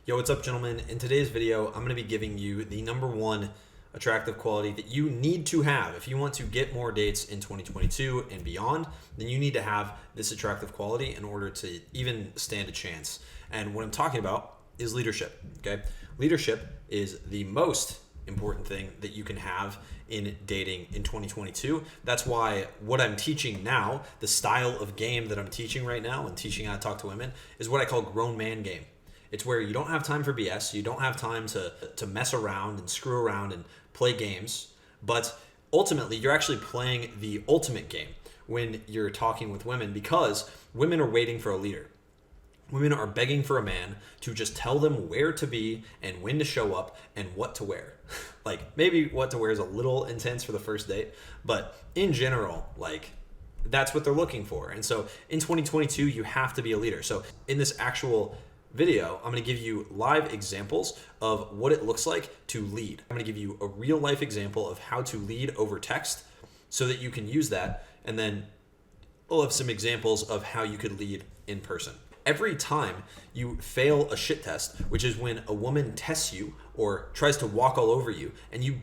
Yo, what's up, gentlemen? In today's video, I'm going to be giving you the number one attractive quality that you need to have. If you want to get more dates in 2022 and beyond, then you need to have this attractive quality in order to even stand a chance. And what I'm talking about is leadership, okay? Leadership is the most important thing that you can have in dating in 2022. That's why what I'm teaching now, the style of game that I'm teaching right now and teaching how to talk to women, is what I call grown man game. It's where you don't have time for BS. You don't have time to mess around and screw around and play games. But ultimately, you're actually playing the ultimate game when you're talking with women, because women are waiting for a leader. Women are begging for a man to just tell them where to be and when to show up and what to wear. Like, maybe what to wear is a little intense for the first date, but in general, like, that's what they're looking for. And so in 2022, you have to be a leader. So in this actual video, I'm going to give you live examples of what it looks like to lead. I'm going to give you a real life example of how to lead over text so that you can use that. And then we'll have some examples of how you could lead in person. Every time you fail a shit test, which is when a woman tests you or tries to walk all over you, and you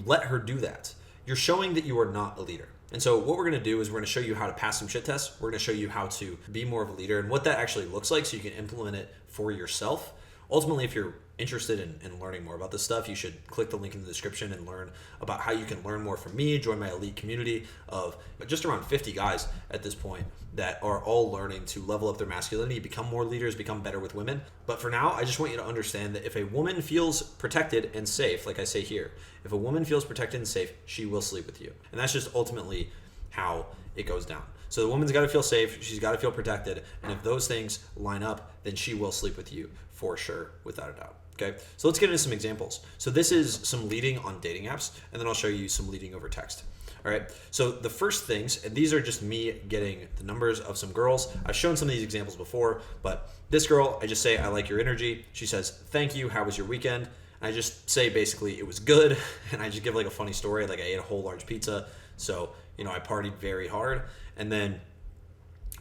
let her do that, you're showing that you are not a leader. And so what we're going to do is we're going to show you how to pass some shit tests. We're going to show you how to be more of a leader and what that actually looks like so you can implement it for yourself. Ultimately, if you're interested in learning more about this stuff, you should click the link in the description and learn about how you can learn more from me. Join my elite community of just around 50 guys at this point that are all learning to level up their masculinity, become more leaders, become better with women. But for now, I just want you to understand that if a woman feels protected and safe, like I say here, if a woman feels protected and safe, she will sleep with you. And that's just ultimately how it goes down. So the woman's got to feel safe, she's got to feel protected, and if those things line up, then she will sleep with you for sure, without a doubt. Okay, so let's get into some examples. So this is some leading on dating apps, and then I'll show you some leading over text. All right, so the first things, and these are just me getting the numbers of some girls. I've shown some of these examples before, but this girl, I just say, I like your energy. She says, thank you, how was your weekend? And I just say basically it was good, and I just give like a funny story, like I ate a whole large pizza, so I partied very hard. And then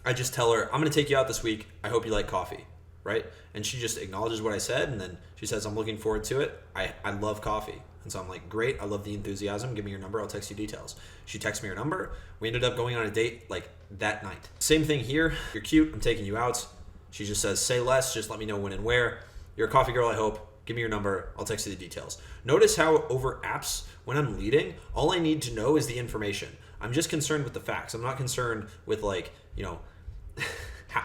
I just tell her, I'm gonna take you out this week, I hope you like coffee, right? And she just acknowledges what I said, and then she says, I'm looking forward to it, I love coffee. And so I'm like, great, I love the enthusiasm, give me your number, I'll text you details. She texts me her number, we ended up going on a date like that night. Same thing here, you're cute, I'm taking you out. She just says, say less, just let me know when and where. You're a coffee girl, I hope, give me your number, I'll text you the details. Notice how over apps, when I'm leading, all I need to know is the information. I'm just concerned with the facts. I'm not concerned with like,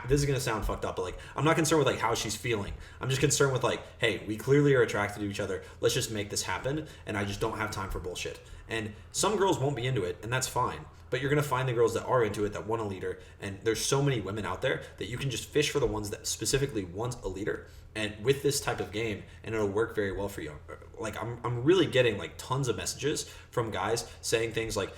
this is going to sound fucked up, but like, I'm not concerned with like how she's feeling. I'm just concerned with like, hey, we clearly are attracted to each other. Let's just make this happen. And I just don't have time for bullshit. And some girls won't be into it, and that's fine. But you're going to find the girls that are into it, that want a leader. And there's so many women out there that you can just fish for the ones that specifically want a leader. And with this type of game, and it'll work very well for you. Like I'm really getting like tons of messages from guys saying things like,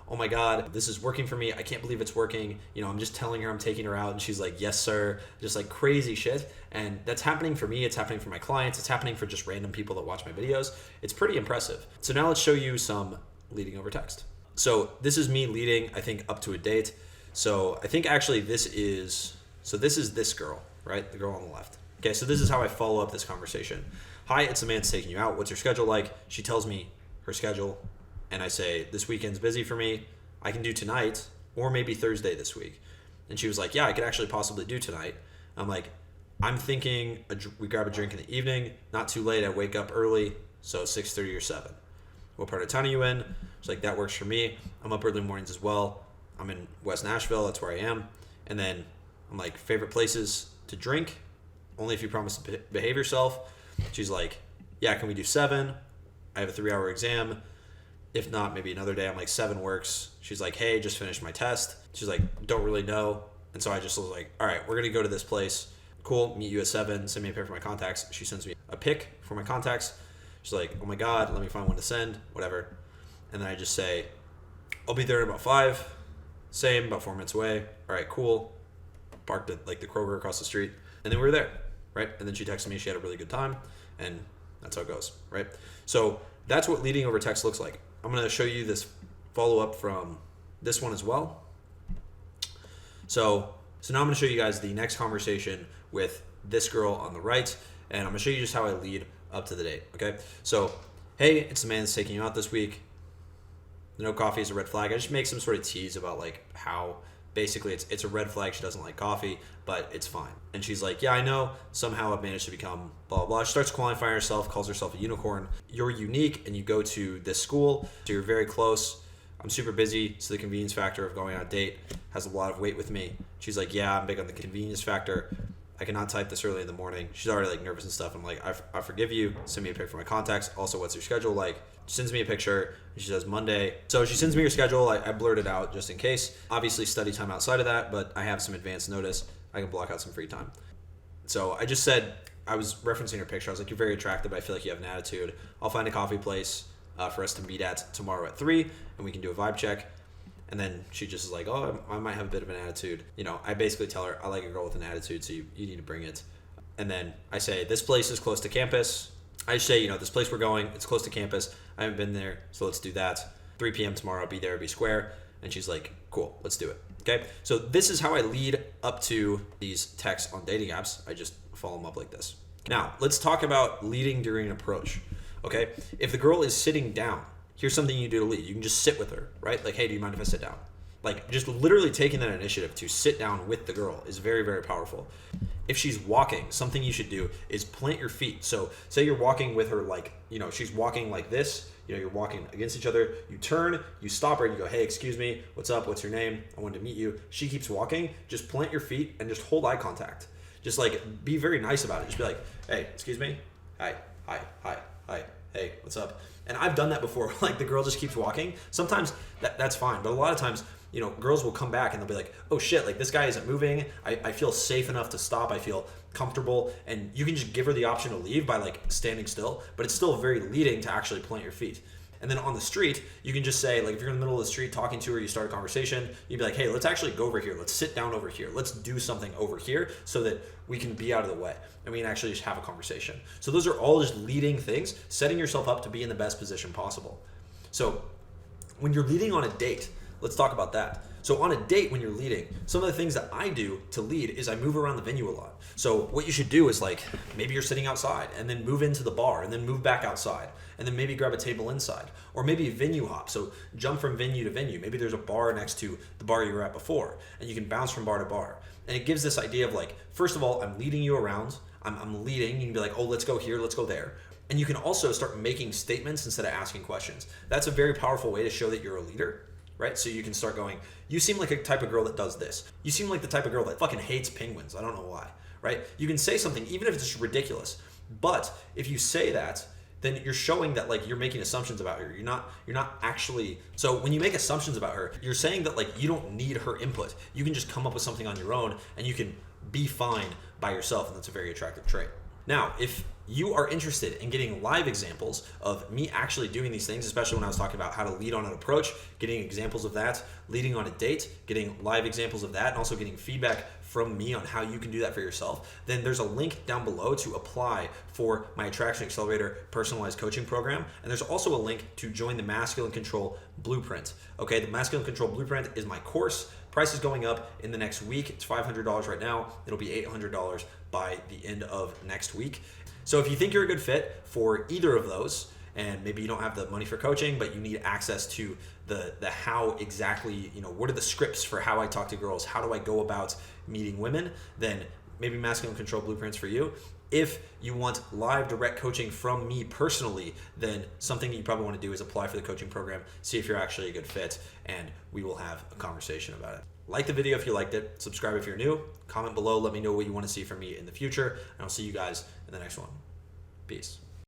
oh my God, this is working for me. I can't believe it's working. I'm just telling her I'm taking her out, and she's like, yes, sir. Just like crazy shit. And that's happening for me. It's happening for my clients. It's happening for just random people that watch my videos. It's pretty impressive. So now let's show you some leading over text. So this is me leading, I think, up to a date. So I think actually this is this girl, right? The girl on the left. Okay, so this is how I follow up this conversation. Hi, it's the man that's taking you out. What's your schedule like? She tells me her schedule, and I say, this weekend's busy for me. I can do tonight or maybe Thursday this week. And she was like, yeah, I could actually possibly do tonight. I'm like, I'm thinking we grab a drink in the evening, not too late. I wake up early, so 6:30 or 7. What part of town are you in? She's like, that works for me. I'm up early mornings as well. I'm in West Nashville. That's where I am. And then I'm like, favorite places to drink? Only if you promise to behave yourself. She's like, yeah, can we do 7? I have a 3-hour exam. If not, maybe another day. I'm like, 7 works. She's like, hey, just finished my test. She's like, don't really know. And so I just was like, all right, we're going to go to this place. Cool, meet you at 7. Send me a pair for my contacts. She sends me a pic for my contacts. She's like, oh my God, let me find one to send, whatever. And then I just say, I'll be there in about 5. Same, about 4 minutes away. All right, cool. Parked at like the Kroger across the street. And then we were there, right? And then she texted me she had a really good time, and that's how it goes, right? So that's what leading over text looks like. I'm going to show you this follow-up from this one as well. So now I'm going to show you guys the next conversation with this girl on the right, and I'm gonna show you just how I lead up to the date. Okay, so hey, it's the man that's taking you out this week. No coffee is a red flag. I just make some sort of tease about like how basically it's a red flag. She doesn't like coffee, but it's fine. And she's like, yeah, I know. Somehow I've managed to become blah, blah, blah. She starts qualifying herself, calls herself a unicorn. You're unique and you go to this school, so you're very close. I'm super busy, so the convenience factor of going on a date has a lot of weight with me. She's like, yeah, I'm big on the convenience factor. I cannot type this early in the morning. She's already like nervous and stuff. I'm like, I forgive you. Send me a pic for my contacts. Also, what's your schedule like? She sends me a picture and she says Monday. So she sends me her schedule. I blurt it out just in case. Obviously study time outside of that, but I have some advance notice. I can block out some free time. So I just said, I was referencing her picture. I was like, you're very attractive. I feel like you have an attitude. I'll find a coffee place for us to meet at tomorrow at 3 and we can do a vibe check. And then she just is like, oh, I might have a bit of an attitude. You know, I basically tell her, I like a girl with an attitude, so you need to bring it. And then I say, this place is close to campus. I say, you know, this place we're going, it's close to campus. I haven't been there, so let's do that. 3 p.m. tomorrow, I'll be there, be square. And she's like, cool, let's do it. Okay, so this is how I lead up to these texts on dating apps. I just follow them up like this. Now, let's talk about leading during an approach. Okay, if the girl is sitting down, here's something you do to lead. You can just sit with her, right? Like, hey, do you mind if I sit down? Like, just literally taking that initiative to sit down with the girl is very, very powerful. If she's walking, something you should do is plant your feet. So say you're walking with her, like, you know, she's walking like this. You know, you're walking against each other. You turn, you stop her, and you go, hey, excuse me, what's up? What's your name? I wanted to meet you. She keeps walking. Just plant your feet and just hold eye contact. Just, like, be very nice about it. Just be like, hey, excuse me. Hi, hi, hi, hi. Hey, what's up? And I've done that before. Like, the girl just keeps walking. Sometimes that's fine, but a lot of times, you know, girls will come back and they'll be like, oh shit, like this guy isn't moving. I feel safe enough to stop. I feel comfortable. And you can just give her the option to leave by like standing still, but it's still very leading to actually plant your feet. And then on the street, you can just say, like, if you're in the middle of the street talking to her, you start a conversation, you'd be like, hey, let's actually go over here. Let's sit down over here. Let's do something over here so that we can be out of the way and we can actually just have a conversation. So those are all just leading things, setting yourself up to be in the best position possible. So when you're leading on a date, let's talk about that. So on a date, when you're leading, some of the things that I do to lead is I move around the venue a lot. So what you should do is, like, maybe you're sitting outside and then move into the bar and then move back outside and then maybe grab a table inside, or maybe venue hop. So jump from venue to venue. Maybe there's a bar next to the bar you were at before and you can bounce from bar to bar. And it gives this idea of, like, first of all, I'm leading you around. I'm leading. You can be like, oh, let's go here, let's go there. And you can also start making statements instead of asking questions. That's a very powerful way to show that you're a leader. Right? So you can start going, you seem like a type of girl that does this. You seem like the type of girl that fucking hates penguins. I don't know why, right? You can say something, even if it's just ridiculous. But if you say that, then you're showing that, like, you're making assumptions about her. You're not actually, so when you make assumptions about her, you're saying that, like, you don't need her input. You can just come up with something on your own and you can be fine by yourself. And that's a very attractive trait. Now, if you are interested in getting live examples of me actually doing these things, especially when I was talking about how to lead on an approach, getting examples of that, leading on a date, getting live examples of that, and also getting feedback from me on how you can do that for yourself, then there's a link down below to apply for my Attraction Accelerator personalized coaching program. And there's also a link to join the Masculine Control Blueprint. Okay, the Masculine Control Blueprint is my course. Price is going up in the next week. It's $500 right now. It'll be $800 by the end of next week. So if you think you're a good fit for either of those, and maybe you don't have the money for coaching, but you need access to the how exactly, you know, what are the scripts for how I talk to girls? How do I go about meeting women? Then maybe Masculine Control Blueprint's for you. If you want live direct coaching from me personally, then something that you probably want to do is apply for the coaching program, see if you're actually a good fit, and we will have a conversation about it. Like the video if you liked it, subscribe if you're new, comment below, let me know what you want to see from me in the future, and I'll see you guys in the next one. Peace.